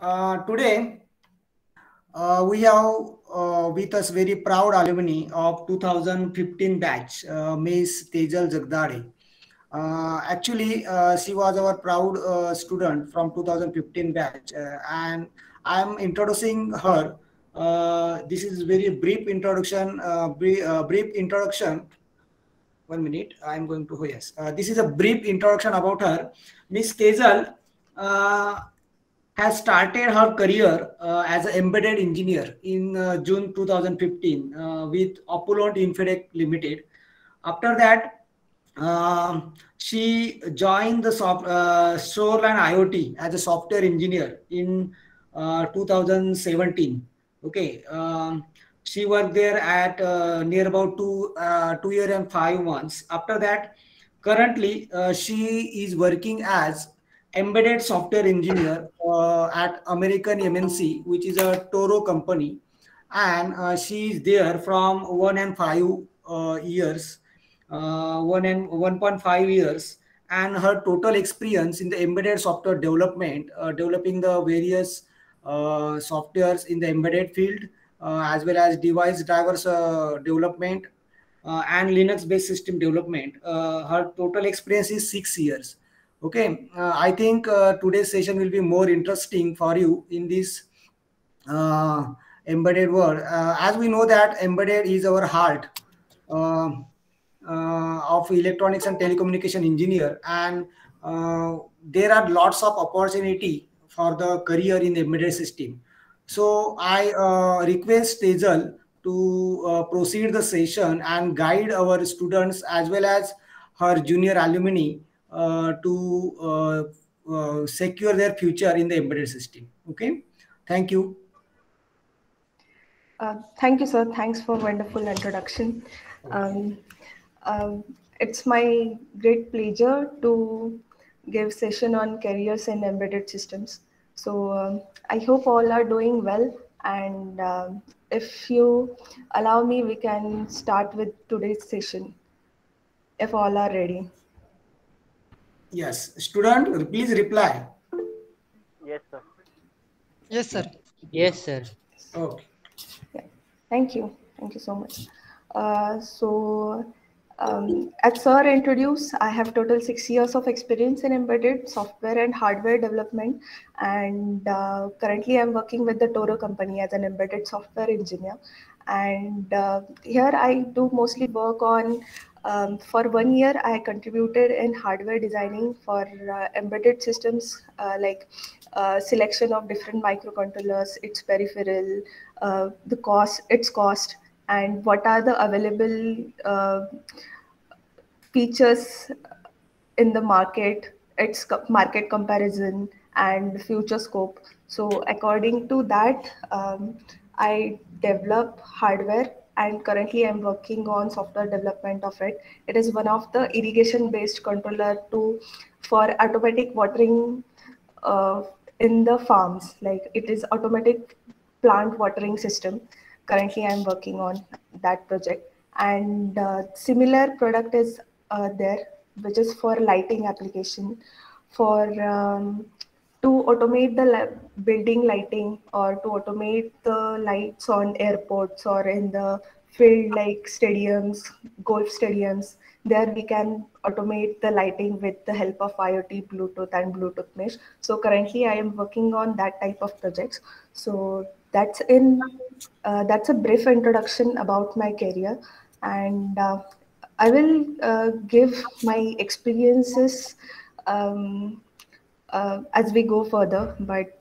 Today, we have with us very proud alumni of 2015 batch, Miss Tejal Jagdade. Actually, she was our proud student from 2015 batch, and I'm introducing her. This is very brief introduction. Brief introduction. 1 minute. I'm going to. Oh, yes. This is a brief introduction about her. Miss Tejal. Uh, has started her career as an embedded engineer in June 2015 with Opulent Infotech Limited. After that, she joined the Shoreline IoT as a software engineer in 2017. Okay, she worked there at near about 2 year and 5 months. After that, currently she is working as embedded software engineer at American MNC, which is a Toro company, and she is there from 1 and 5 years, 1.5 years, and her total experience in the embedded software development, developing the various softwares in the embedded field, as well as device drivers development and Linux based system development. Her total experience is 6 years. Okay, I think today's session will be more interesting for you in this uh, embedded world. As we know that embedded is our heart uh, of electronics and telecommunication engineer, and there are lots of opportunity for the career in embedded system. So I request Tejal to proceed the session and guide our students as well as her junior alumni to secure their future in the embedded system. Okay, thank you. Thank you, sir. Thanks for wonderful introduction. Um, um, it's my great pleasure to give session on careers in embedded systems. So I hope all are doing well. And if you allow me, we can start with today's session, if all are ready. Yes, student, please reply. Yes, sir. Yes, sir. Yes, sir. Okay. Yeah. Thank you. Thank you so much. As Sir introduced, I have total 6 years of experience in embedded software and hardware development, and currently I'm working with the Toro company as an embedded software engineer. And here I do mostly work on. For 1 year, I contributed in hardware designing for embedded systems, like selection of different microcontrollers, its peripheral, its cost, and what are the available features in the market, its market comparison and future scope. So according to that, I develop hardware, and currently I'm working on software development of it. It is one of the irrigation based controller to for automatic watering uh, in the farms. Like it is automatic plant watering system. Currently I'm working on that project, and similar product is there, which is for lighting application, for to automate the building lighting, or to automate the lights on airports or in the field like stadiums, golf stadiums. There we can automate the lighting with the help of IoT, Bluetooth and Bluetooth mesh. So currently I am working on that type of projects. So that's a brief introduction about my career, and I will give my experiences um, as we go further. But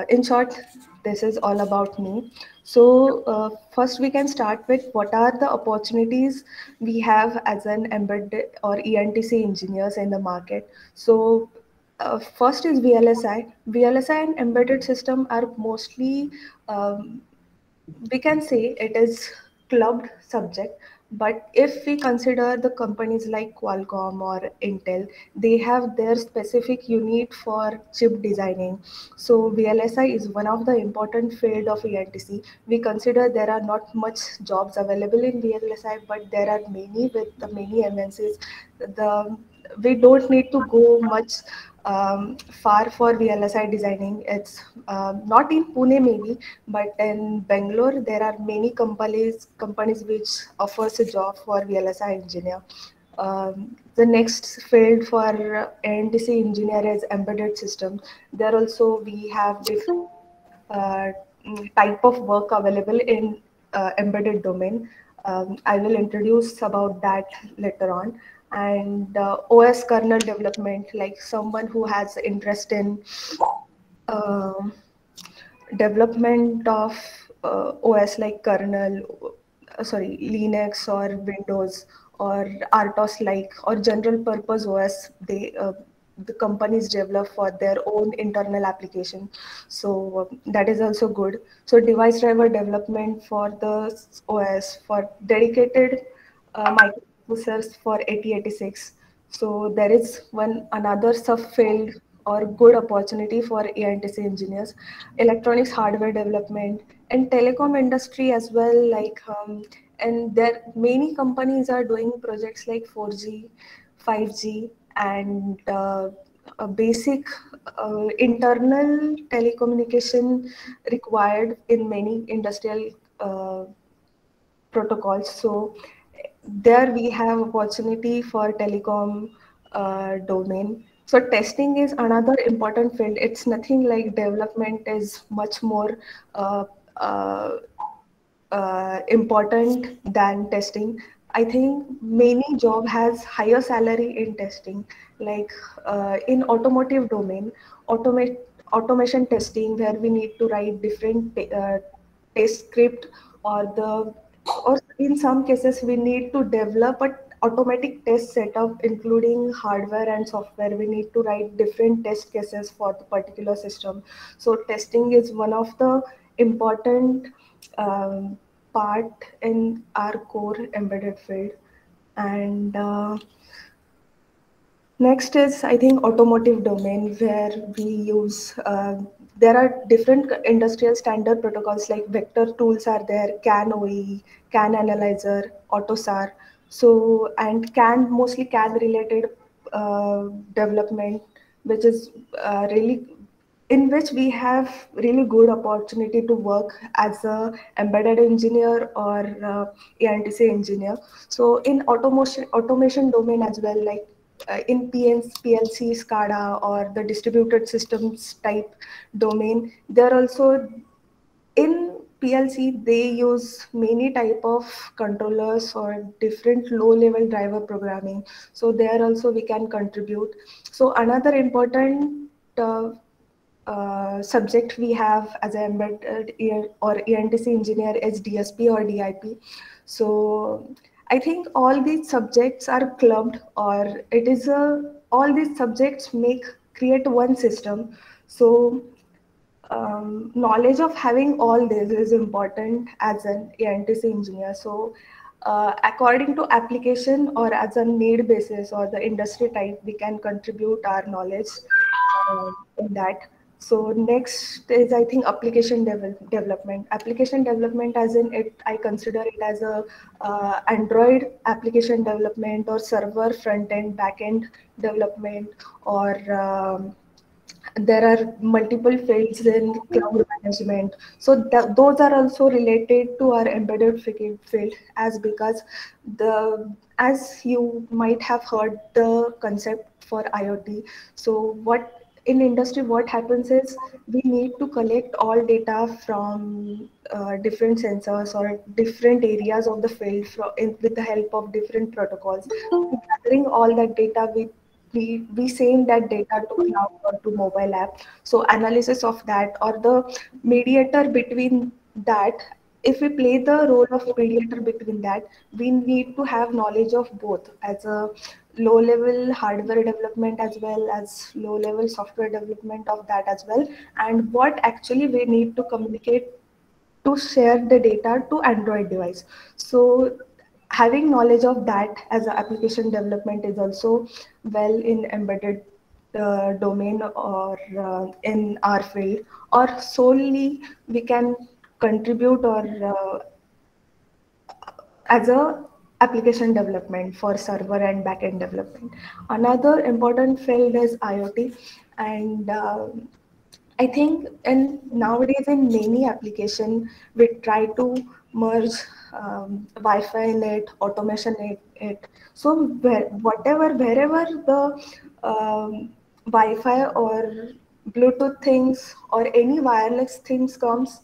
in short, this is all about me. So first, we can start with what are the opportunities we have as an embedded or ENTC engineers in the market. So first is VLSI. VLSI and embedded system are mostly we can say it is clubbed subject, but if we consider the companies like Qualcomm or Intel, they have their specific unit for chip designing. So VLSI is one of the important field of ENTC. We consider there are not much jobs available in VLSI, but there are many with the many MNCs. The we don't need to go much far for VLSI designing. It's not in Pune maybe, but in Bangalore there are many companies which offers a job for VLSI engineer. The next field for NTC engineer is embedded system. There also we have different type of work available in embedded domain. I will introduce about that later on. And OS kernel development, like someone who has interest in um development of OS like kernel, sorry, Linux or Windows or RTOS like or general purpose OS, the companies develop for their own internal application. So that is also good. So device driver development for the OS for dedicated microprocessors for 8086. So there is one another subfield or good opportunity for ANTC engineers, electronics hardware development and telecom industry as well. And there many companies are doing projects like 4G, 5G, and a basic internal telecommunication required in many industrial protocols. So there we have opportunity for telecom domain. So testing is another important field. It's nothing like development is much more uh, uh, important than testing. I think many job has higher salary in testing, like in automotive domain, automate automation testing where we need to write different test script, or the or in some cases we need to develop a automatic test setup including hardware and software. We need to write different test cases for the particular system. So testing is one of the important part in our core embedded field. And next is, I think, automotive domain where we use, there are different industrial standard protocols like vector tools are there, CAN OE, CAN Analyzer, AutoSAR. So, and CAN, mostly CAN related development, which is really in which we have really good opportunity to work as a embedded engineer or ANTC engineer. So in automation domain as well, like in PLC, SCADA or the distributed systems type domain, they're also in PLC they use many type of controllers or different low level driver programming. So there also we can contribute. So another important subject we have as an embedded or ENTC engineer is DSP or DIP. So I think all these subjects are clubbed, or it is a all these subjects make create one system. So knowledge of having all this is important as an ANTC engineer. So according to application or as a need basis or the industry type, we can contribute our knowledge in that. So next is, I think, application development. Application development, as in it, I consider it as a Android application development or server front end, back end development, or there are multiple fields in cloud management. So those are also related to our embedded field, as because the as you might have heard the concept for IoT. So what in industry what happens is we need to collect all data from different sensors or different areas of the field with the help of different protocols. Gathering all that data, we send that data to cloud or to mobile app. So analysis of that or the mediator between that, if we play the role of mediator between that, we need to have knowledge of both as a low level hardware development as well as low level software development of that as well, and what actually we need to communicate to share the data to Android device. So having knowledge of that as an application development is also well in embedded domain or in our field, or solely we can contribute or as a application development for server and backend development. Another important field is IoT, and I think nowadays in many application we try to merge Wi-Fi in it, automation in it. So wherever the Wi-Fi or Bluetooth things or any wireless things comes,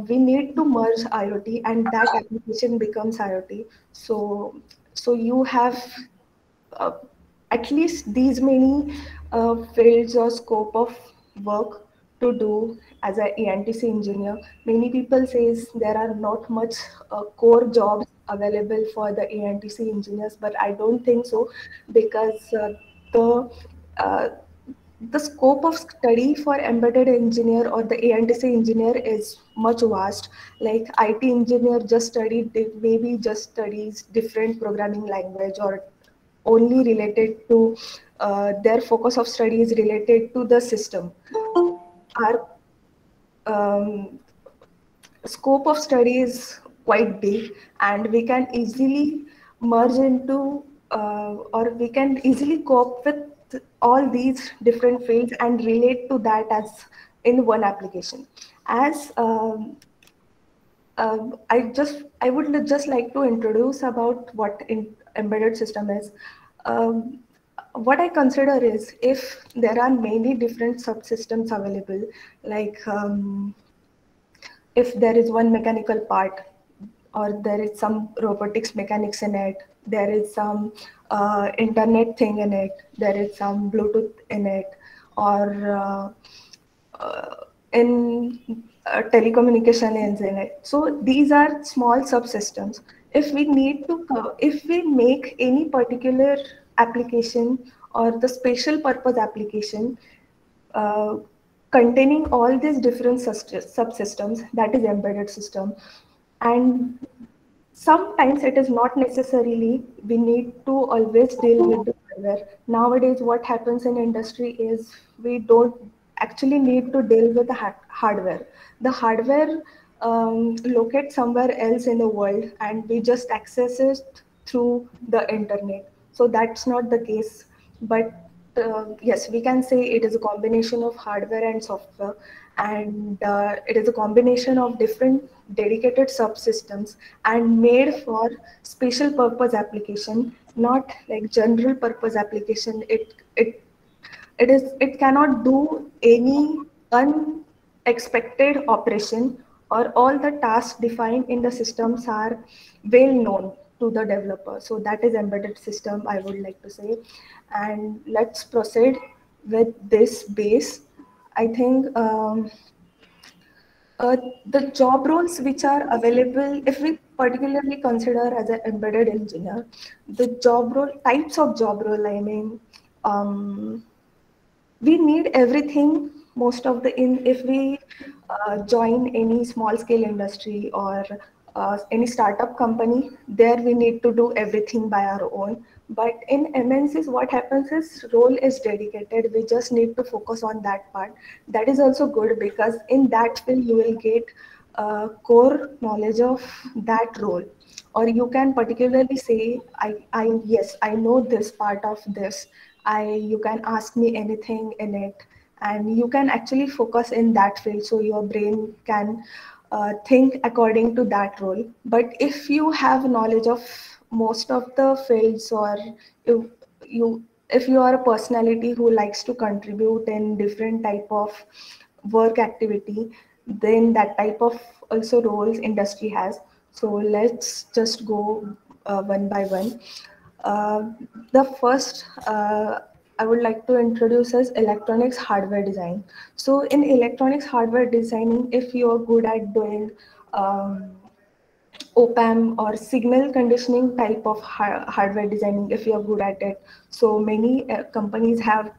we need to merge IoT, and that application becomes IoT. So you have uh, at least these many fields or scope of work to do as a ENTC engineer. Many people says there are not much core jobs available for the ENTC engineers, but I don't think so, because the uh, the scope of study for embedded engineer or the ENTC engineer is much vast. Like IT engineer just studied, maybe just studies different programming language, or only related to their focus of study is related to the system. Our um, scope of study is quite big, and we can easily merge into or we can easily cope with all these different fields and relate to that as in one application. As I would just like to introduce about what embedded system is. Um, what I consider is, if there are many different subsystems available, like if there is one mechanical part, or there is some robotics mechanics in it, there is some internet thing in it, there is some Bluetooth in it, or in telecommunication is in it. So these are small subsystems. If we need to, if we make any particular application or the special purpose application uh, containing all these different subsystems, that is embedded system. And sometimes it is not necessarily we need to always deal with the hardware. Nowadays, what happens in industry is we don't actually need to deal with the hardware. The hardware locates somewhere else in the world, and we just access it through the internet. So that's not the case. But yes, we can say it is a combination of hardware and software, and it is a combination of different dedicated subsystems and made for special purpose application, not like general purpose application. It cannot do any unexpected operation, or all the tasks defined in the systems are well known to the developer. So that is embedded system, I would like to say. And let's proceed with this base. I think the job roles which are available, if we particularly consider as an embedded engineer, the job role, types of job role, I mean, we need everything. Most of the in if we join any small scale industry or any startup company, there we need to do everything by our own. But in MNCs, what happens is role is dedicated, we just need to focus on that part. That is also good, because in that field you will get core knowledge of that role. Or you can particularly say, I yes, I know this part of this. You can ask me anything in it, and you can actually focus in that field, so your brain can think according to that role. But if you have knowledge of most of the fields, or if you if you are a personality who likes to contribute in different type of work activity, then that type of also roles industry has. So let's just go one by one. The first I would like to introduce is electronics hardware design. So in electronics hardware designing, if you are good at doing OPAM or signal conditioning type of hardware designing, if you're good at it. So many companies have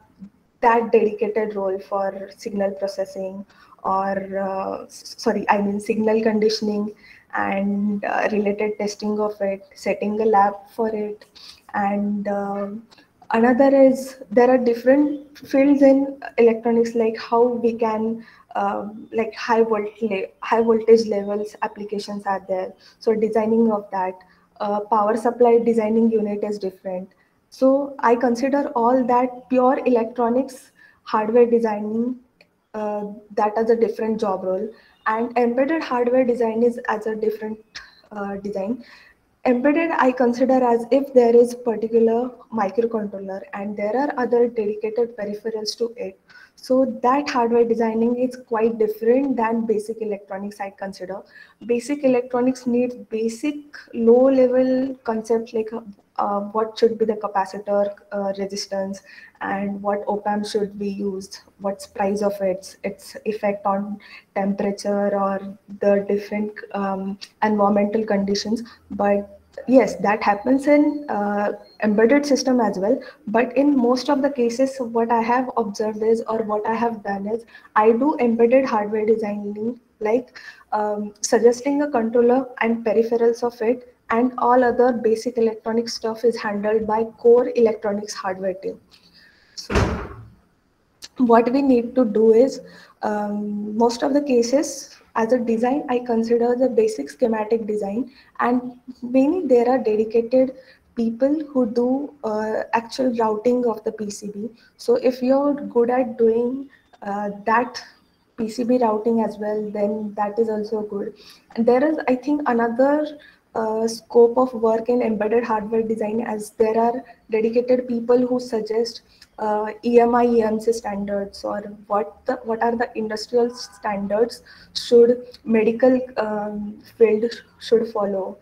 that dedicated role for signal processing, or sorry, I mean signal conditioning, and related testing of it, setting a lab for it. And another is, there are different fields in electronics, like how we can like high voltage levels applications are there, so designing of that. power supply designing unit is different. So I consider all that pure electronics hardware designing, that as a different job role, and embedded hardware design is as a different design. Embedded I consider as if there is particular microcontroller and there are other dedicated peripherals to it. So that hardware designing is quite different than basic electronics I consider. Basic electronics needs basic low level concepts like what should be the capacitor resistance and what op amp should be used, what's price of its effect on temperature or the different environmental conditions. But yes, that happens in embedded system as well. But in most of the cases, what I have observed is, or what I have done is, I do embedded hardware designing, like suggesting a controller and peripherals of it, and all other basic electronic stuff is handled by core electronics hardware team. So what we need to do is, most of the cases as a design I consider the basic schematic design, and mainly there are dedicated people who do actual routing of the PCB. So if you're good at doing that PCB routing as well, then that is also good. And there is, I think, another scope of work in embedded hardware design, as there are dedicated people who suggest EMI EMC standards, or what are the industrial standards should medical field should follow,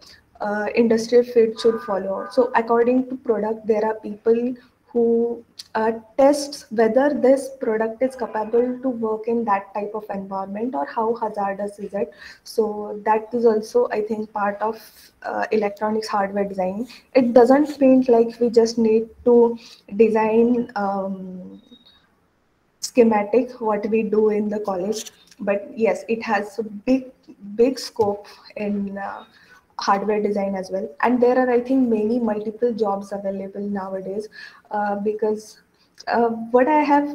industrial field should follow. So according to product, there are people who tests whether this product is capable to work in that type of environment or how hazardous is it. So that is also, I think, part of electronics hardware design. It doesn't mean like we just need to design schematic what we do in the college, but yes, it has a big scope in hardware design as well. And there are, I think, many multiple jobs available nowadays, because what I have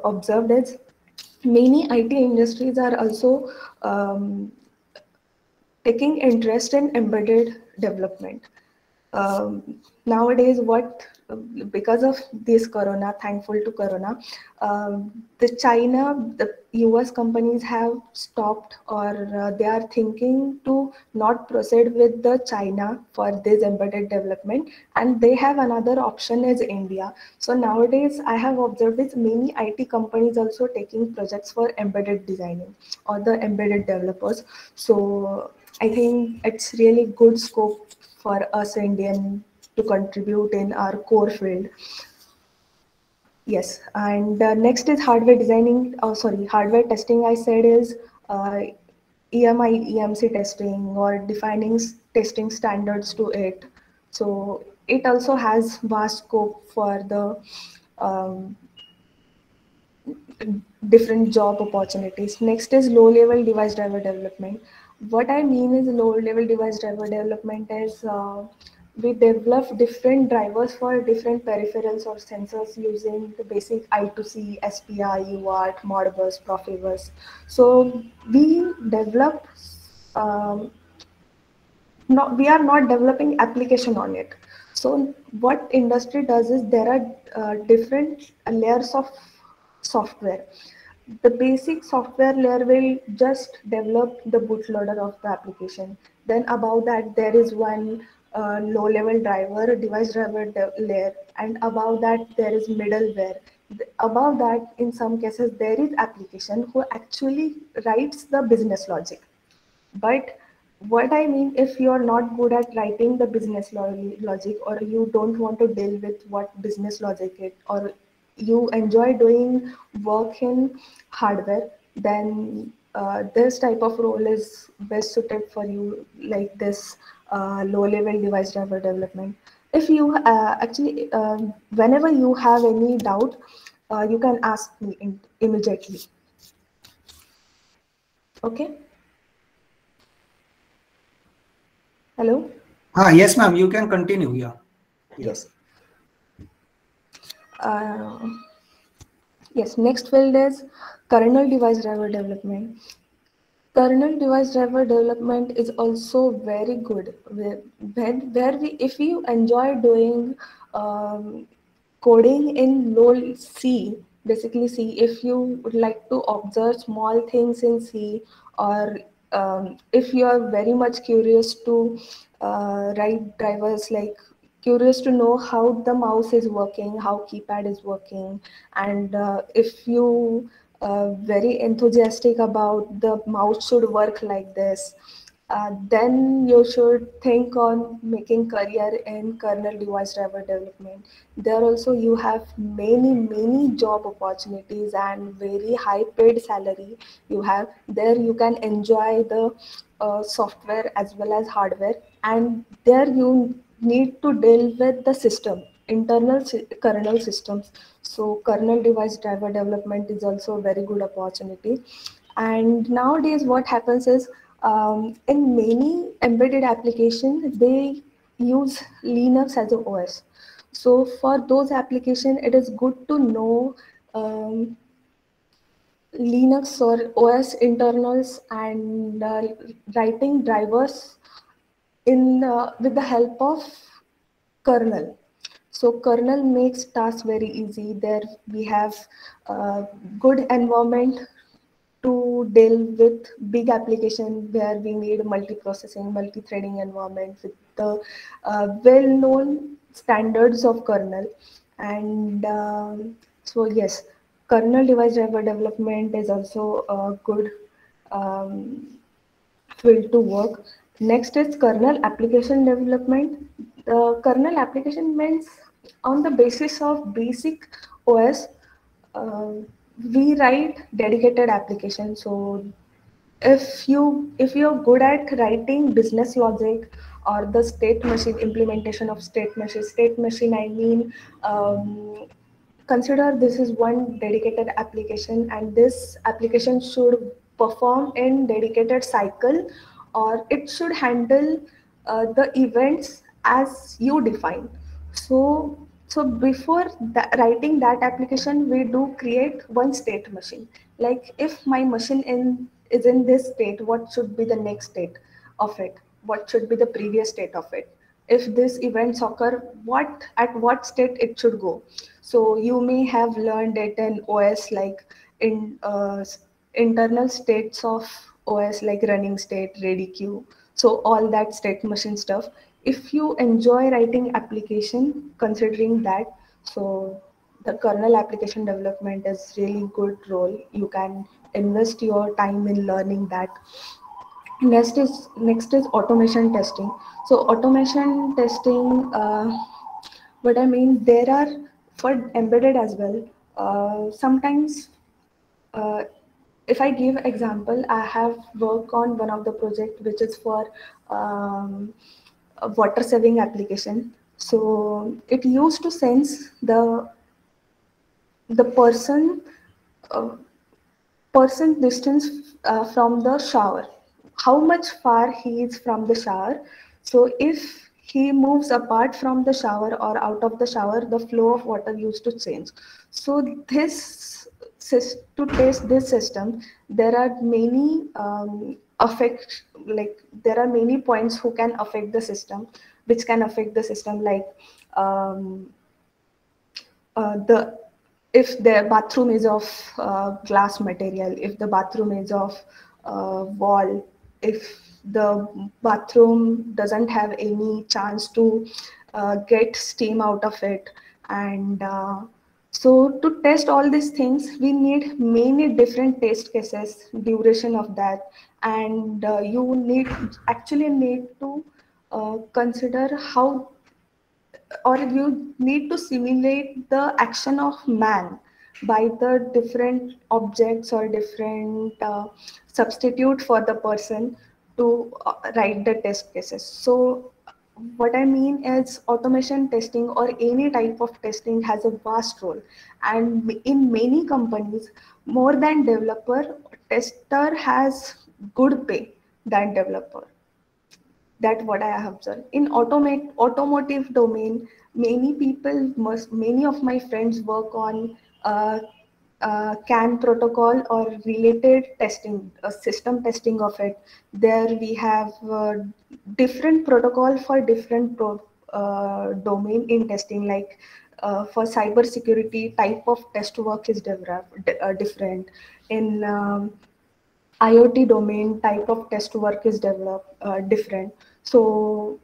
observed is many IT industries are also taking interest in embedded development. Nowadays, what because of this corona, thankful to corona, the US companies have stopped, or they are thinking to not proceed with the China for this embedded development, and they have another option is India. So nowadays I have observed is many IT companies also taking projects for embedded designing or the embedded developers. So I think it's really good scope for us Indian to contribute in our core field. Yes, and next is hardware designing. Oh, sorry, hardware testing. I said is EMI EMC testing, or defining testing standards to it. So it also has vast scope for the um, different job opportunities. Next is low-level device driver development. What I mean is low-level device driver development is we develop different drivers for different peripherals or sensors using the basic I2C, SPI, UART, Modbus, Profibus. So we develop um, we are not developing application on it. So what industry does is there are different layers of software. The basic software layer will just develop the bootloader of the application. Then above that there is one low level driver, device driver layer, and above that there is middleware. Above that, in some cases, there is application who actually writes the business logic. But what I mean, if you're not good at writing the business logic, or you don't want to deal with what business logic is, or you enjoy doing work in hardware, then this type of role is best suited for you, like this low-level device driver development. If you whenever you have any doubt, you can ask me immediately. Okay. Hello? Yes, ma'am, you can continue. Yeah. Yes. Yes, next field is kernel device driver development. Kernel device driver development is also very good. Where we, if you enjoy doing um, coding in low C, basically C, if you would like to observe small things in C, or if you are very much curious to write drivers, like curious to know how the mouse is working, how keypad is working, and if you very enthusiastic about the mouse should work like this, then you should think on making career in kernel device driver development. There also you have many job opportunities and very high paid salary. You have there, you can enjoy the software as well as hardware, and there you need to deal with the system, kernel systems. So kernel device driver development is also a very good opportunity. And nowadays what happens is, in many embedded applications they use Linux as a OS. So for those applications it is good to know Linux or OS internals, and writing drivers in with the help of kernel. So kernel makes tasks very easy. There we have good environment to deal with big application where we need multi-processing, multi-threading environment with the well-known standards of kernel. And so yes, kernel device driver development is also a good um, field to work. Next is kernel application development. The kernel application means on the basis of basic OS, uh, we write dedicated applications. So if you're good at writing business logic or the state machine implementation of state machine, I mean, consider this is one dedicated application, and this application should perform in dedicated cycle, or it should handle the events as you define. So before writing that application, we do create one state machine. Like if my machine is in this state, what should be the next state of it? What should be the previous state of it? If this events occur, what state it should go. So you may have learned it in OS, like in internal states of OS, like running state, ready queue. So all that state machine stuff. If you enjoy writing application, considering that, so the kernel application development is really good role. You can invest your time in learning that. Next is automation testing. So automation testing, what I mean, there are for embedded as well. Sometimes, uh, if I give example, I have worked on one of the project which is for a water saving application. So it used to sense the uh, person distance from the shower, how much far he is from the shower. So if he moves apart from the shower or out of the shower, the flow of water used to change. So to test this system, there are many there are many points who can affect the system, which can affect the system, like um, the if the bathroom is of glass material, if the bathroom is of wall, if the bathroom doesn't have any chance to get steam out of it, and so to test all these things, we need many different test cases, duration of that, and you need to consider how, or you need to simulate the action of man by the different objects or different substitute for the person to write the test cases. So what I mean is automation testing or any type of testing has a vast role, and in many companies, more than developer, tester has good pay than developer. That what I have observed in automotive domain. Many of my friends work on CAN protocol or related testing, system testing of it. There we have different protocol for different domain in testing. Like for cyber security, type of test work is different. In IoT domain, type of test work is different. So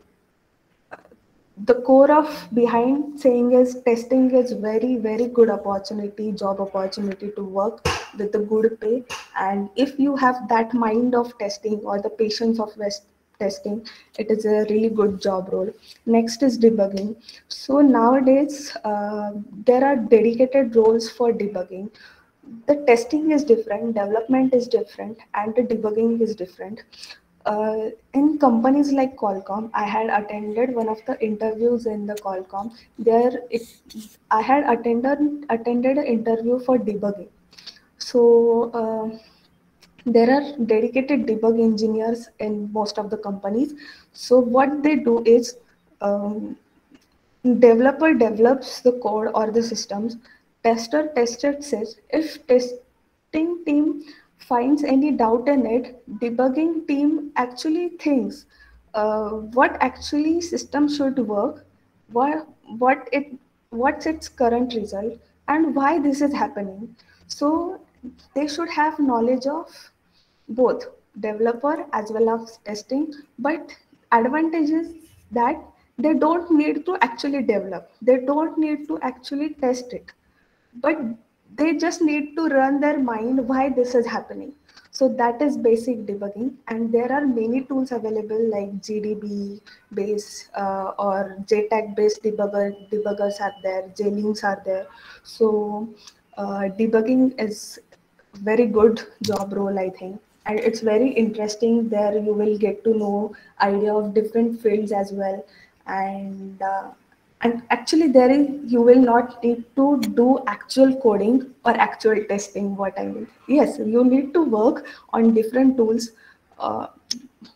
the core of behind saying is testing is very good opportunity, job opportunity to work with a good pay. And if you have that mind of testing or the patience of testing, it is a really good job role. Next is debugging. So nowadays there are dedicated roles for debugging. The testing is different, development is different, and the debugging is different. In companies like Qualcomm, I had attended one of the interviews in the Qualcomm. I had attended an interview for debugging. So there are dedicated debug engineers in most of the companies. So what they do is um, developer develops the code or the systems, tester tests it. If testing team finds any doubt in it, debugging team actually thinks what actually system should work, what what it what's its current result, and why this is happening. So they should have knowledge of both developer as well as testing, but advantage is that they don't need to actually develop, they don't need to actually test it, but they just need to run their mind why this is happening. So that is basic debugging, and there are many tools available like GDB based or JTAG based debuggers are there, JLinks are there. So debugging is very good job role, I think, and it's very interesting. There you will get to know idea of different fields as well. And actually there is, you will not need to do actual coding or actual testing. What I mean, yes, you need to work on different tools, uh,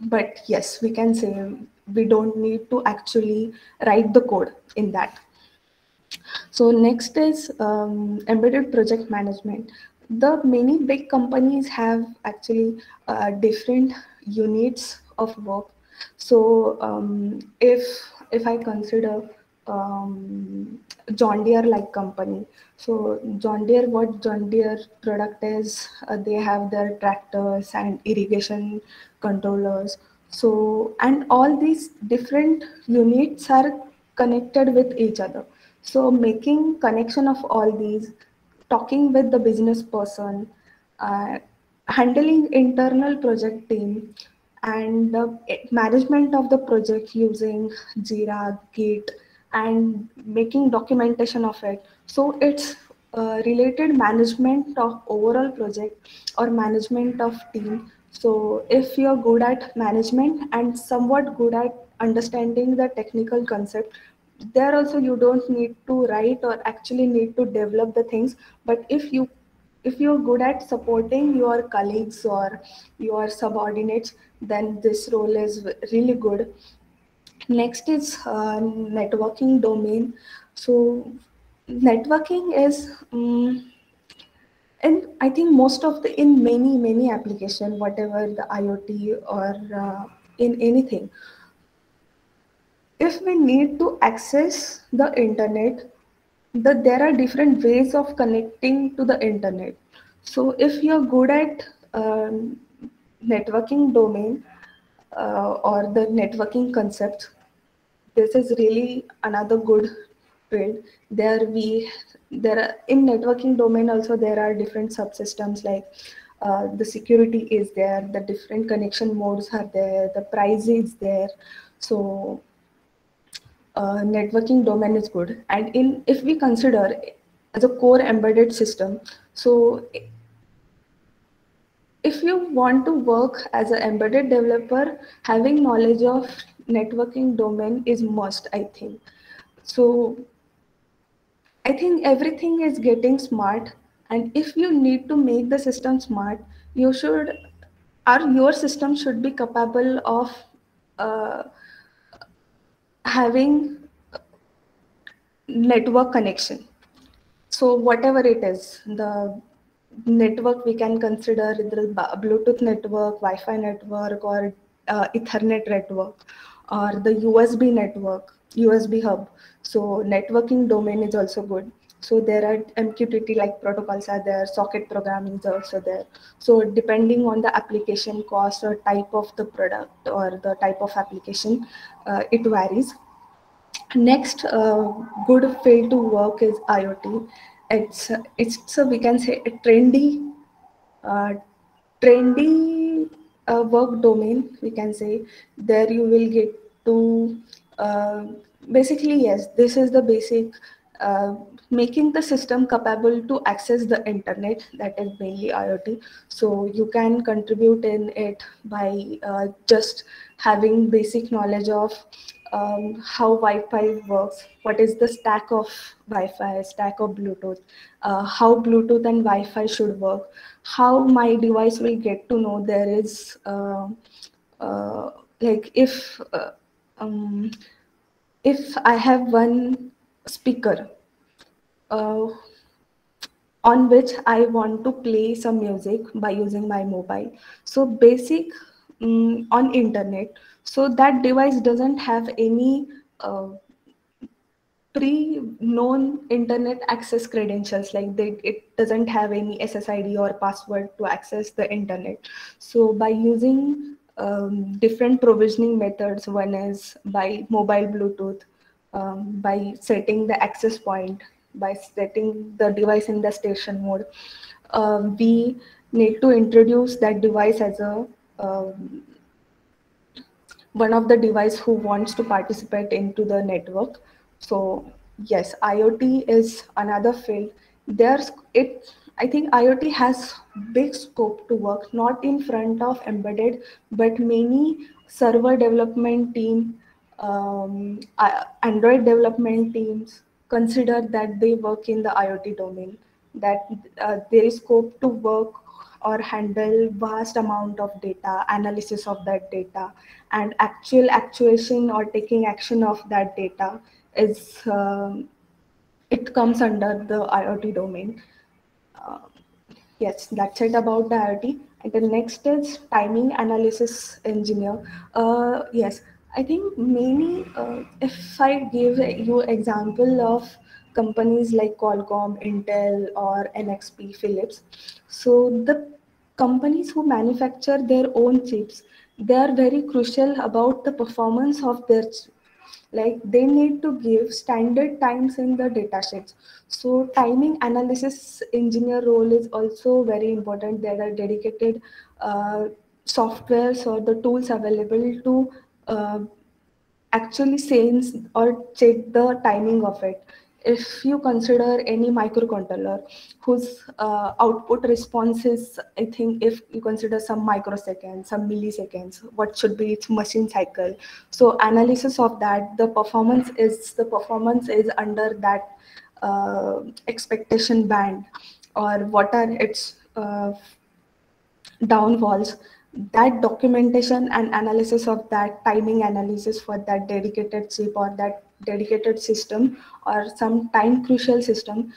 but yes, we can say we don't need to actually write the code in that. So next is embedded project management. The many big companies have actually different units of work. So if I consider John Deere like company, so John Deere, what John Deere product is, they have their tractors and irrigation controllers. So and all these different units are connected with each other. So making connection of all these, talking with the business person, uh, handling internal project team, and the management of the project using Jira, Git, and making documentation of it. So it's related management of overall project or management of team. So if you're good at management and somewhat good at understanding the technical concept, there also you don't need to write or actually need to develop the things. But if you're good at supporting your colleagues or your subordinates, then this role is really good. Next is networking domain. So networking is and I think most of the in many application, whatever the IoT or in anything, if we need to access the internet, there are different ways of connecting to the internet. So if you're good at networking domain or the networking concept, this is really another good field. There are in networking domain also there are different subsystems like the security is there, the different connection modes are there, the price is there. So networking domain is good. And in if we consider as a core embedded system, so if you want to work as an embedded developer, having knowledge of networking domain is must, I think. So I think everything is getting smart, and if you need to make the system smart, you should, or your system should be capable of uh, having network connection. So whatever it is, the network we can consider the Bluetooth network, Wi-Fi network, or Ethernet network, or the USB network, USB hub. So networking domain is also good. So there are MQTT like protocols are there, socket programming is also there. So depending on the application cost or type of the product or the type of application, it varies. Next, good field to work is IoT. It's so we can say a uh, trendy work domain. We can say there you will get to uh, basically, yes, this is the basic, uh, making the system capable to access the internet. That is mainly IoT. So you can contribute in it by just having basic knowledge of how Wi-Fi works, what is the stack of Wi-Fi, stack of Bluetooth, how Bluetooth and Wi-Fi should work, how my device will get to know there is uh, like um, if I have one speaker uh, on which I want to play some music by using my mobile. So basic on internet. So that device doesn't have any pre-known internet access credentials, like it doesn't have any SSID or password to access the internet. So by using different provisioning methods, one is by mobile Bluetooth, by setting the access point, by setting the device in the station mode, we need to introduce that device as a um, one of the device who wants to participate into the network. So yes, IoT is another field. There's it. I think IoT has big scope to work, not in front of embedded, but many server development team, Android development teams consider that they work in the IoT domain. That there is scope to work or handle vast amount of data, analysis of that data, and actual actuation or taking action of that data is it comes under the IoT domain. Uh, yes, that's it about the IoT. And the next is timing analysis engineer. Yes, I think many. If I give you example of companies like Qualcomm, Intel, or NXP, Philips, so the companies who manufacture their own chips, they are very crucial about the performance of their like they need to give standard times in the data sheets. So timing analysis engineer role is also very important. There are dedicated softwares or the tools available to uh, actually sense or check the timing of it. If you consider any microcontroller whose output response is, I think, if you consider some microseconds, some milliseconds, what should be its machine cycle. So analysis of that, the performance is under that expectation band, or what are its downfalls. That documentation and analysis of that, timing analysis for that dedicated chip or that dedicated system or some time crucial system,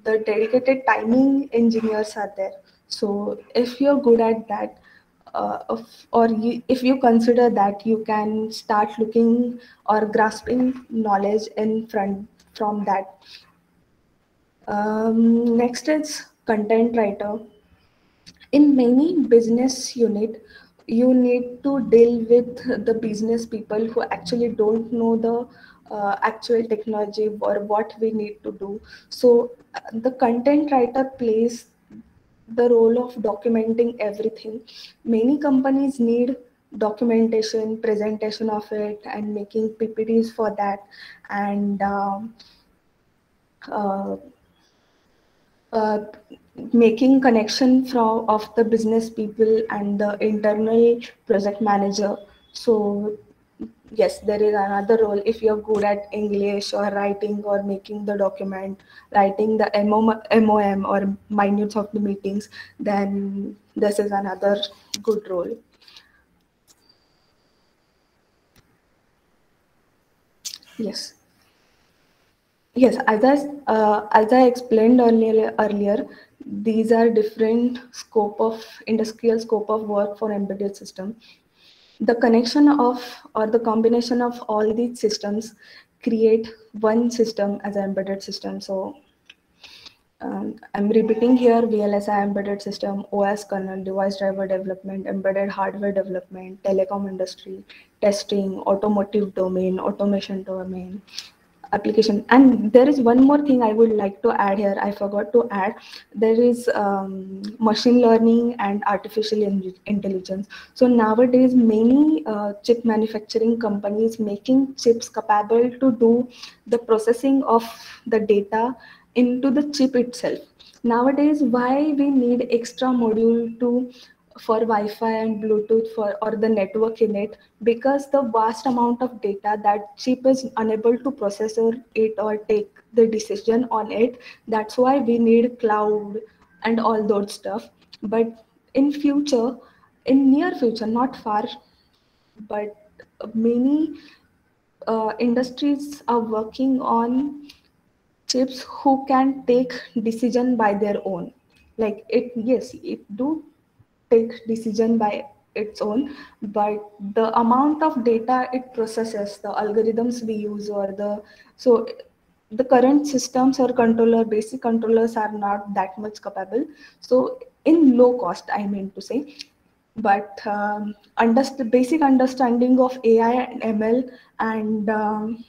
the dedicated timing engineers are there. So if you're good at that, if you consider that, you can start looking or grasping knowledge in front from that. Next is content writer. In many business unit, you need to deal with the business people who actually don't know the actual technology or what we need to do. So the content writer plays the role of documenting everything. Many companies need documentation, presentation of it, and making PPTs for that, and uh, uh, making connection from of the business people and the internal project manager. So yes, there is another role. If you're good at English or writing or making the document, writing the MOM or minutes of the meetings, then this is another good role. Yes. Yes, as I explained earlier, these are different scope of industrial scope of work for embedded system. The connection of or the combination of all these systems create one system as an embedded system. So I'm repeating here: VLSI embedded system, OS kernel, device driver development, embedded hardware development, telecom industry, testing, automotive domain, automation domain, application. And there is one more thing I would like to add here. I forgot to add. There is machine learning and artificial intelligence. So nowadays, many chip manufacturing companies making chips capable to do the processing of the data into the chip itself. Nowadays, why we need extra module to for Wi-Fi and Bluetooth for or the network in it, because the vast amount of data that chip is unable to process or take the decision on it. That's why we need cloud and all those stuff. But in future, in near future, not far, but many industries are working on chips who can take decision by their own. Like it, yes, it do take decision by its own, but the amount of data it processes, the algorithms we use, or so the current systems or basic controllers are not that much capable. So in low cost, I mean to say. But basic understanding of AI and ML, and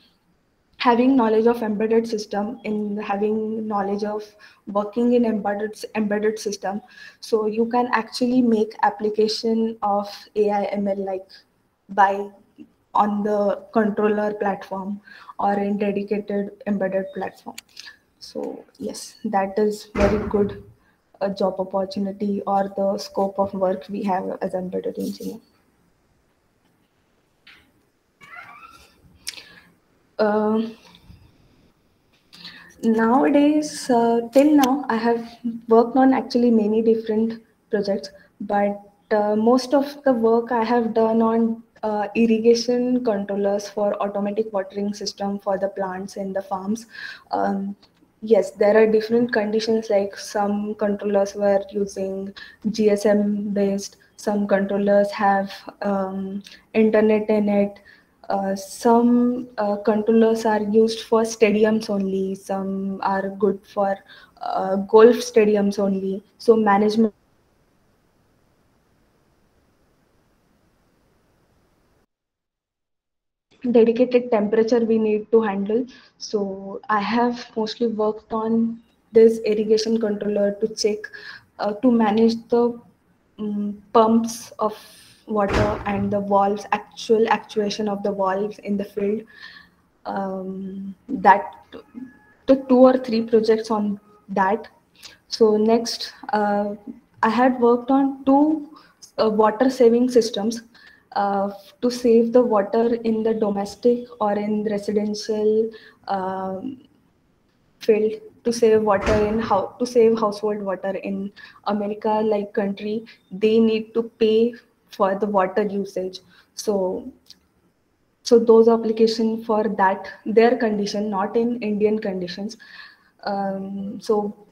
having knowledge of embedded system, in having knowledge of working in embedded system, so you can actually make application of AI ML like by on the controller platform or in dedicated embedded platform. So yes, that is very good job opportunity or the scope of work we have as embedded engineer. Uh, Nowadays, till now, I have worked on actually many different projects, but most of the work I have done on irrigation controllers for automatic watering system for the plants in the farms. Yes, there are different conditions, like some controllers were using GSM based, some controllers have internet in it, some controllers are used for stadiums only, some are good for golf stadiums only. So management dedicated temperature we need to handle. So I have mostly worked on this irrigation controller to check, to manage the pumps of water and the valves, actual actuation of the valves in the field. That the 2 or 3 projects on that. So next, I had worked on 2 water saving systems to save the water in the domestic or in residential field, to save water in how to save household water in America like country. They need to pay for the water usage. So those application for that their condition, not in Indian conditions. So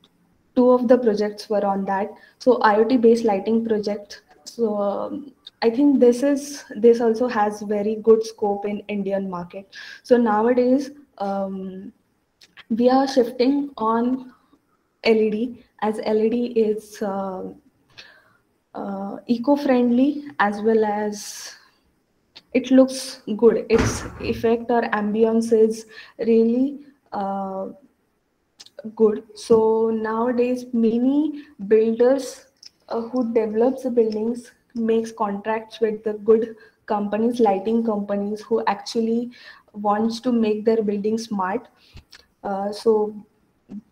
2 of the projects were on that. So IoT based lighting project. So I think this also has very good scope in Indian market. So nowadays, we are shifting on LED, as LED is eco-friendly, as well as it looks good. Its effect or ambience is really good. So nowadays, many builders who develops the buildings makes contracts with the good companies, lighting companies, who actually wants to make their building smart. So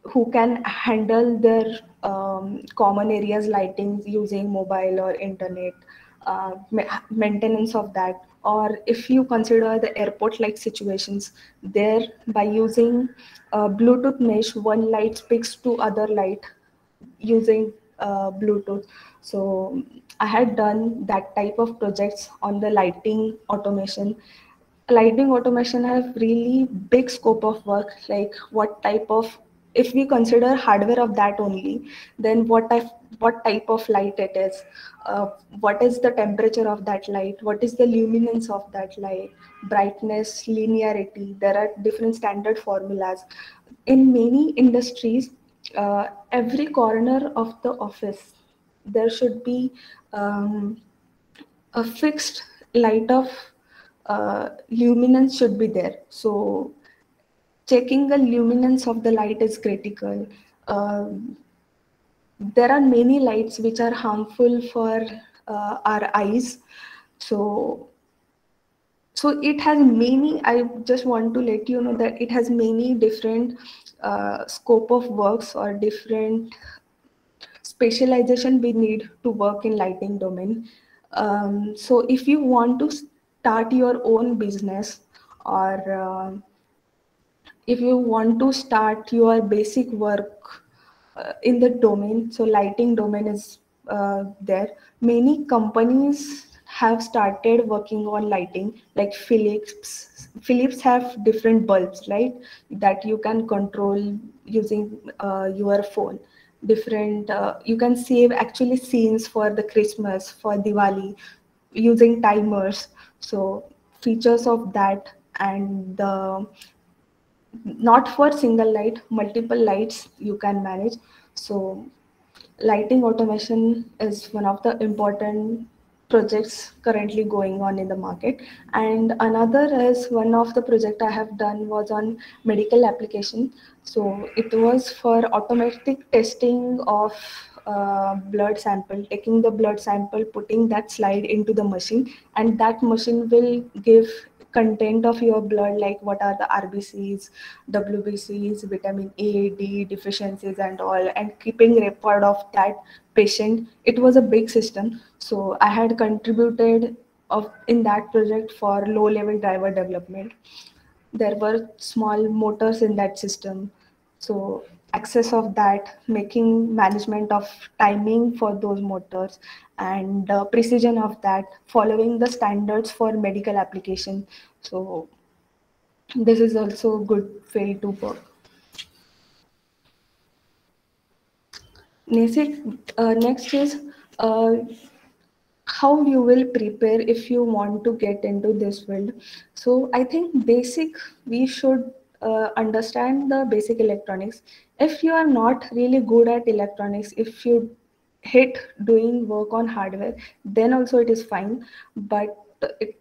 who can handle their common areas lighting using mobile or internet, maintenance of that. Or if you consider the airport like situations, there by using Bluetooth mesh, one light speaks to other light using Bluetooth. So I had done that type of projects on the lighting automation. Lighting automation have really big scope of work, like what type of if we consider hardware of that only, then what type of light it is, what is the temperature of that light, what is the luminance of that light, brightness, linearity. There are different standard formulas. In many industries, every corner of the office, there should be a fixed light of luminance should be there. So checking the luminance of the light is critical. There are many lights which are harmful for our eyes. So it has many, I just want to let you know that it has many different scope of works or different specialization we need to work in lighting domain. So if you want to start your own business, or if you want to start your basic work in the domain, so lighting domain is there. Many companies have started working on lighting, like Philips have different bulbs, right, that you can control using your phone. Different you can save actually scenes for the Christmas, for Diwali, using timers. So features of that, and not for single light, multiple lights you can manage. So lighting automation is one of the important projects currently going on in the market. And another is, one of the project I have done was on medical application. So it was for automatic testing of blood sample, taking the blood sample, putting that slide into the machine, and that machine will give content of your blood, like what are the RBCs, WBCs, vitamin A, D deficiencies and all, and keeping record of that patient. It was a big system. So I had contributed in that project for low level driver development. There were small motors in that system. So access of that, making management of timing for those motors, and precision of that, following the standards for medical application. So this is also a good field to work. Next is how you will prepare if you want to get into this field. So I think we should understand the basic electronics. If you are not really good at electronics, if you hate doing work on hardware, then also it is fine. But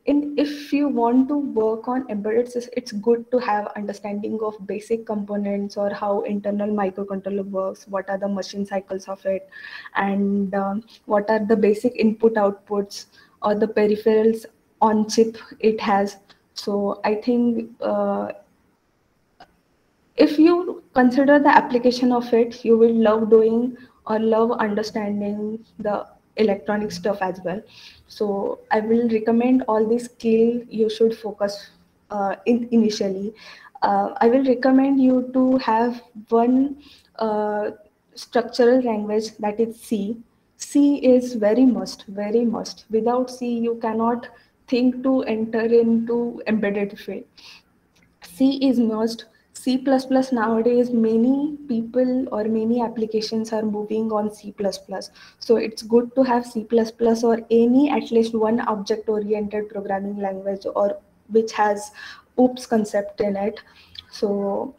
if you want to work on embedded systems, it's good to have understanding of basic components, or how internal microcontroller works, what are the machine cycles of it, and what are the basic input outputs or the peripherals on chip it has. So I think if you consider the application of it, you will love doing or love understanding the electronic stuff as well. So I will recommend all these skill you should focus initially. I will recommend you to have one structural language, that is C. C is very must. Without C, you cannot think to enter into embedded field. C is must. C++ nowadays, many people or many applications are moving on C++. So it's good to have C++ or any at least one object-oriented programming language, or which has OOPS concept in it. So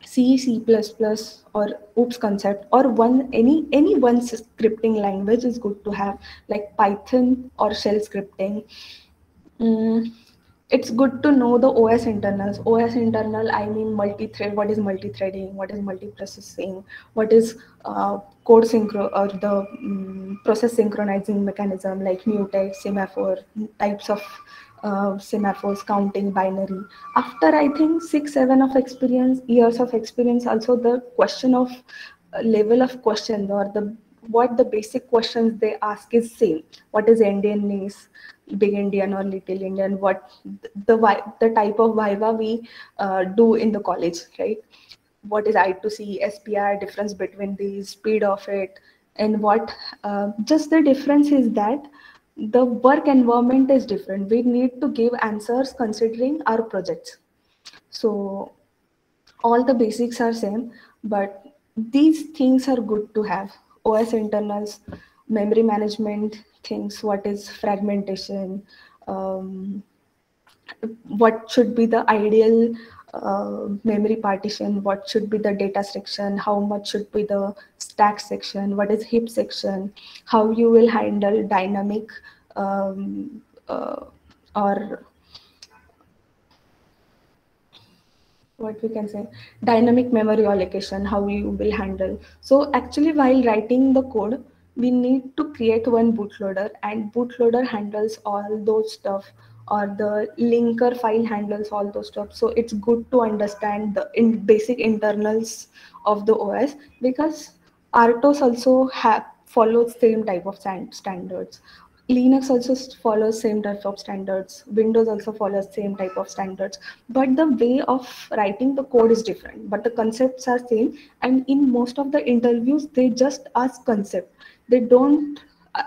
C, C++, or OOPS concept, or any one scripting language is good to have, like Python or shell scripting. It's good to know the OS internals. OS internal, I mean multi-thread. What is multi-threading? What is multi-processing? What is code synchro, or the process synchronizing mechanism, like mutex, semaphore, types of semaphores, counting, binary. After I think 6-7 of years of experience, also the question of level of questions, or what the basic questions they ask is same. What is Indianness, big Indian or little Indian? What the type of viva we do in the college, right? What is I2C, SPI, difference between the speed of it, and what just the difference is that the work environment is different. We need to give answers considering our projects. So all the basics are same, but these things are good to have. OS internals, memory management things, what is fragmentation, um, what should be the ideal memory partition, what should be the data section, how much should be the stack section, what is heap section, how you will handle dynamic um, or what we can say, dynamic memory allocation, how you will handle. So actually while writing the code, we need to create one bootloader, and bootloader handles all those stuff, or the linker file handles all those stuff. So it's good to understand the basic internals of the OS, because RTOS also follows same type of standards. Linux also follows same type of standards. Windows also follows same type of standards. But the way of writing the code is different. But the concepts are same. And in most of the interviews, they just ask concept. They don't uh,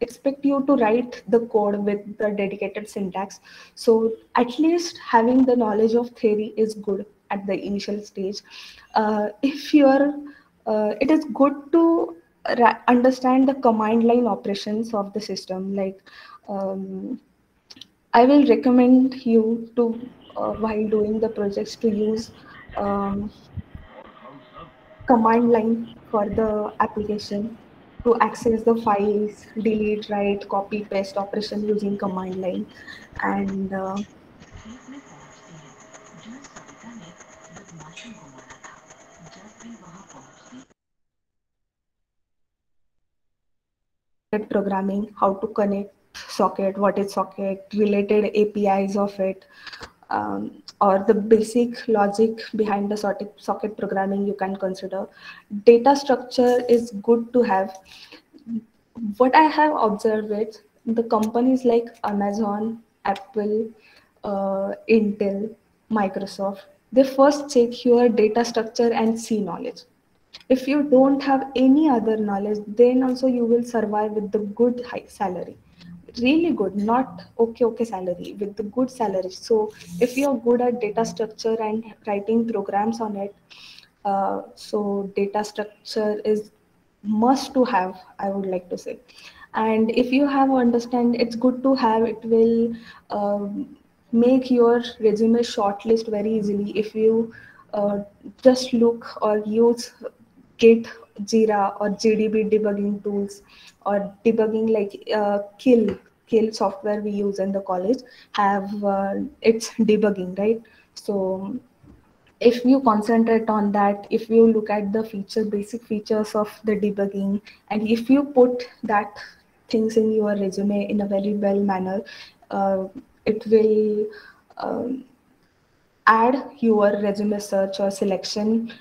expect you to write the code with the dedicated syntax. So at least having the knowledge of theory is good at the initial stage. If you are, it is good to understand the command line operations of the system. Like um, I will recommend you to while doing the projects to use um, command line for the application to access the files, delete, write, copy, paste operation using command line. And programming, how to connect socket, what is socket, related APIs of it, or the basic logic behind the socket programming you can consider. Data structure is good to have. What I have observed with the companies like Amazon, Apple, Intel, Microsoft, they first check your data structure and C knowledge. If you don't have any other knowledge, then also you will survive with the good high salary. Really good, not okay salary, with the good salary. So if you're good at data structure and writing programs on it, so data structure is must to have, I would like to say. And if you have understand, it's good to have. It will make your resume shortlist very easily if you just look or use Git, Jira, or GDB debugging tools, or debugging like Kill software we use in the college have its debugging, right? So if you concentrate on that, if you look at the basic features of the debugging, and if you put that things in your resume in a very well manner, it will um, add your resume search or selection.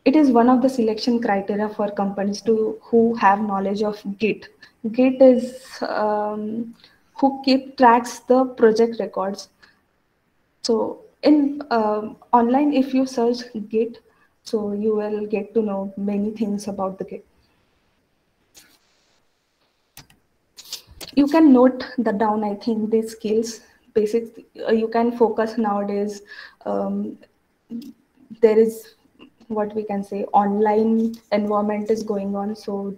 It is one of the selection criteria for companies to who have knowledge of Git. Git is who keep tracks the project records. So in online, if you search Git, so you will get to know many things about the Git. You can note the down. I think these skills, basic, you can focus nowadays. Um, there is what we can say, online environment is going on. So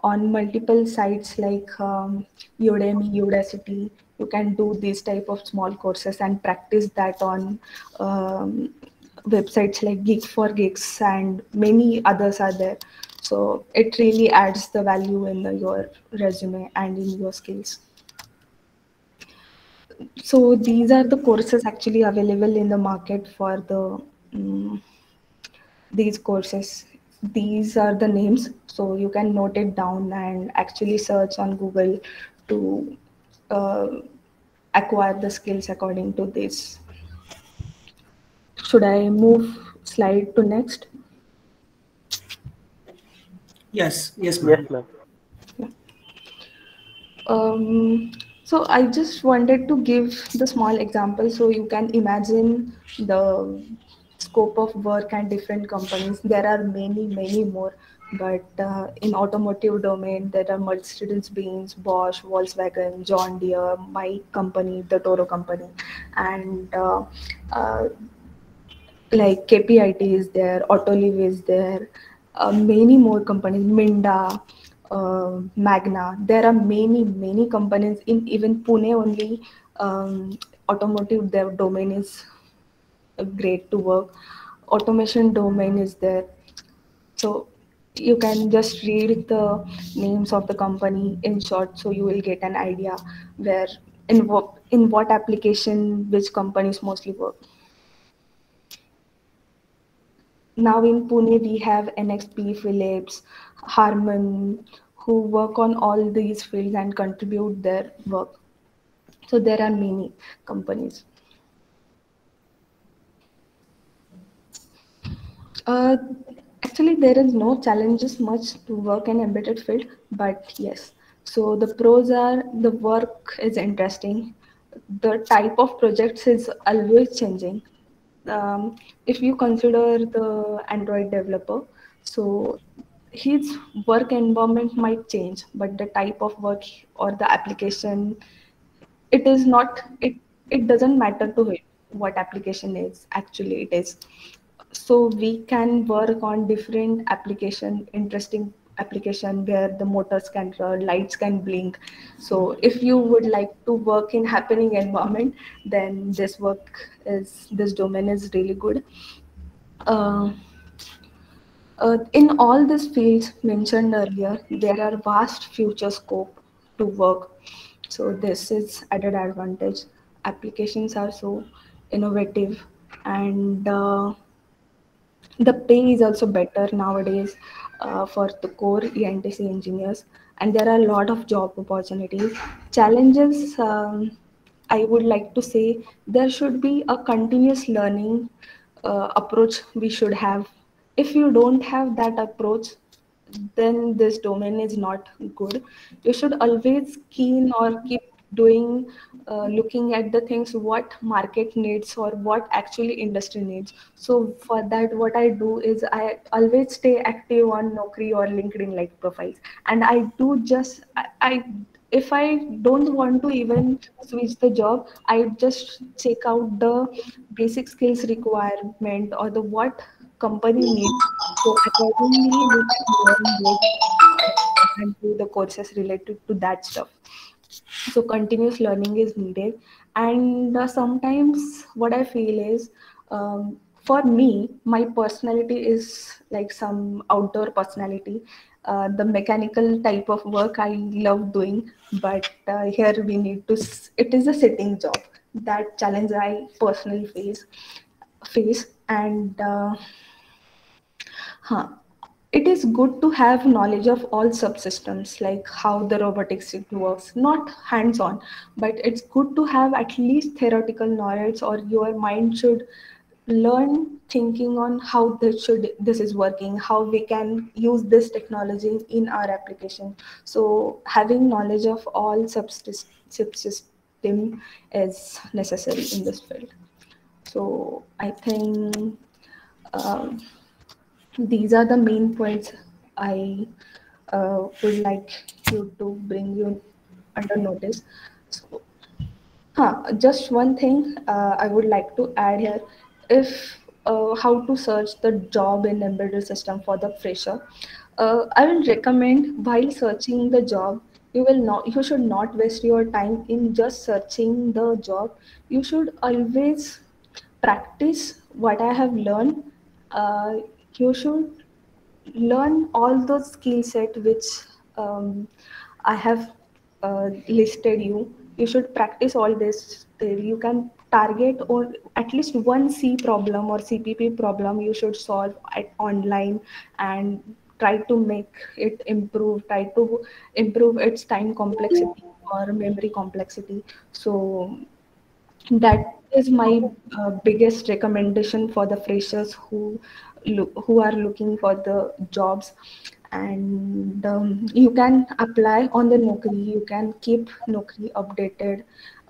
on multiple sites like Udemy, Udacity, you can do these type of small courses and practice that on websites like Geek for Geeks, and many others are there. So it really adds the value in your resume and in your skills. So these are the courses actually available in the market for the these courses. These are the names, so you can note it down and actually search on Google to uh, acquire the skills according to this. Should I move slide to next? Yes, yes, Yes, ma'am. ma'am. So I just wanted to give the small example so you can imagine the scope of work and different companies. There are many more, but in automotive domain, there are Mercedes-Benz, Bosch, Volkswagen, John Deere, my company, the Toro company, and uh, like KPIT is there, Autoliv is there, many more companies, Minda, Magna. There are many companies in even Pune only. Automotive their domain is great to work. Automation domain is there. So you can just read the names of the company in short, so you will get an idea where in what application which companies mostly work. Now in Pune we have NXP, Philips, Harman, who work on all these fields and contribute their work. So there are many companies. Uh, Actually, there is no challenges much to work in embedded field, but yes. So the pros are the work is interesting. The type of projects is always changing. If you consider the Android developer, so his work environment might change, but the type of work or the application, it is not it. It doesn't matter to him what application is actually it is. So we can work on different application, interesting application where the motors can run, lights can blink. So if you would like to work in happening environment, then this domain is really good. uh, in all these fields mentioned earlier, there are vast future scope to work. So this is added advantage. Applications are so innovative, and the pay is also better nowadays for the core ENTC engineers, and there are a lot of job opportunities. Challenges, I would like to say there should be a continuous learning approach we should have. If you don't have that approach, then this domain is not good. You should always keen or keep doing, looking at the things what market needs or what actually industry needs. So for that, what I do is I always stay active on Naukri or LinkedIn like profiles, and I do just I if I don't want to even switch the job, I just check out the basic skills requirement or the what company needs. So accordingly, we can learn those and do the courses related to that stuff. So continuous learning is needed, and sometimes what I feel is, for me, my personality is like some outdoor personality. The mechanical type of work I love doing, but here we need to. It is a sitting job. That challenge I personally face, and huh. It is good to have knowledge of all subsystems, like how the robotics it works, not hands-on, but it's good to have at least theoretical knowledge, or your mind should learn thinking on how this is working, how we can use this technology in our application. So having knowledge of all subsystem is necessary in this field. So I think. Um, these are the main points I would like you to bring you under notice. So, just one thing I would like to add here. If how to search the job in embedded system for the fresher, I will recommend while searching the job, you should not waste your time in just searching the job. You should always practice what I have learned. Uh, you should learn all those skill set which I have listed you. You should practice all this till you can target or at least one C problem or CPP problem you should solve online, and try to make it improve, try to improve its time complexity or memory complexity. So that is my biggest recommendation for the freshers who are looking for the jobs. And you can apply on the Naukri. You can keep Naukri updated.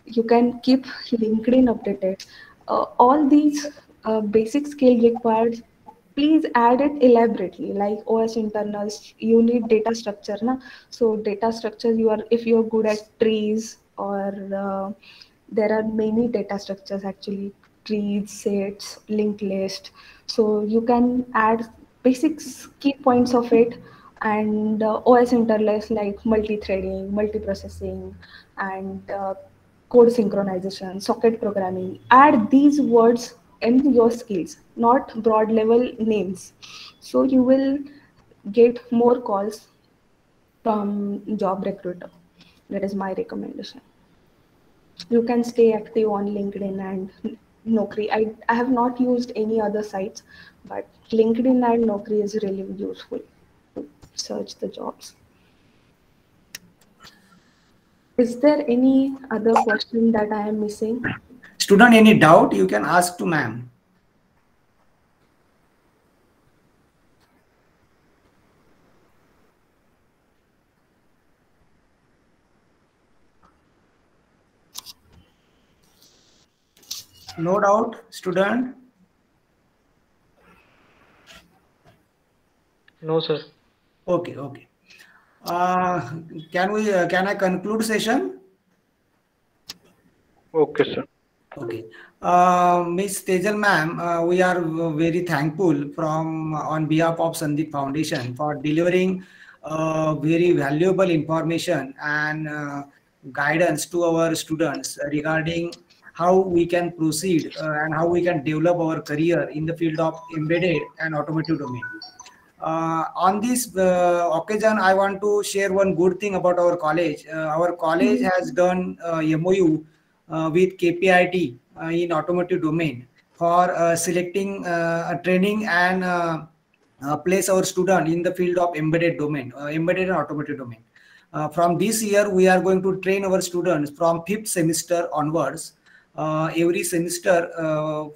You can keep LinkedIn updated. All these basic skill required. Please add it elaborately, like OS internals. You need data structure, na? So data structure. If you're good at trees or there are many data structures actually. trees, sets, linked list. So you can add basic key points of it, and OS interlace like multi-threading, multiprocessing, and code synchronization, socket programming. Add these words in your skills, not broad level names. So you will get more calls from job recruiter. That is my recommendation. You can stay active on LinkedIn and Naukri. I have not used any other sites, but LinkedIn and Naukri is really useful to search the jobs. Is there any other question that I am missing? Student, any doubt you can ask to ma'am. No doubt, student? No, sir. Okay, okay. Can I conclude session? Okay, sir. Okay. Miss Tejal ma'am, we are very thankful on behalf of Sandeep Foundation for delivering very valuable information and guidance to our students regarding how we can proceed and how we can develop our career in the field of embedded and automotive domain. On this occasion, I want to share one good thing about our college. Our college has done MOU with KPIT in automotive domain for selecting a training and place our student in the field of embedded domain, embedded and automotive domain. From this year, we are going to train our students from 5th semester onwards. Every semester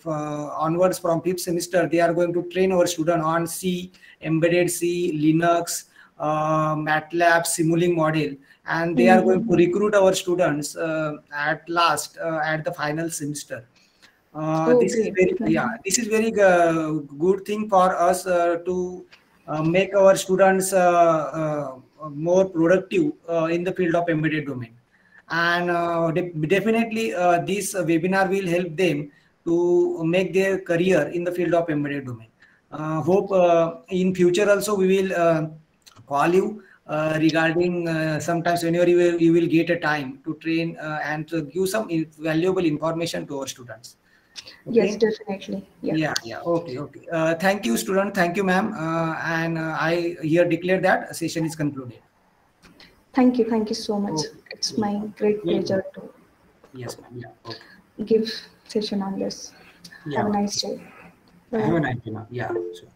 onwards from 5th semester, they are going to train our student on C, embedded C, Linux, MATLAB, Simulink model, and they are going to recruit our students at the final semester. This is very this is very good thing for us to make our students more productive in the field of embedded domain. And definitely this webinar will help them to make their career in the field of embedded domain. Hope in future also we will call you regarding sometimes whenever you will get a time to train and to give some valuable information to our students. Okay? Yes, definitely. Yeah. Okay. Thank you, student. Thank you, ma'am. And I here declare that session is concluded. Thank you so much. Okay. It's my great pleasure to Yes, ma'am. Yeah. Okay. give session on this. Yeah. Have a nice day. Have a nice day, ma'am. Yeah. Sure.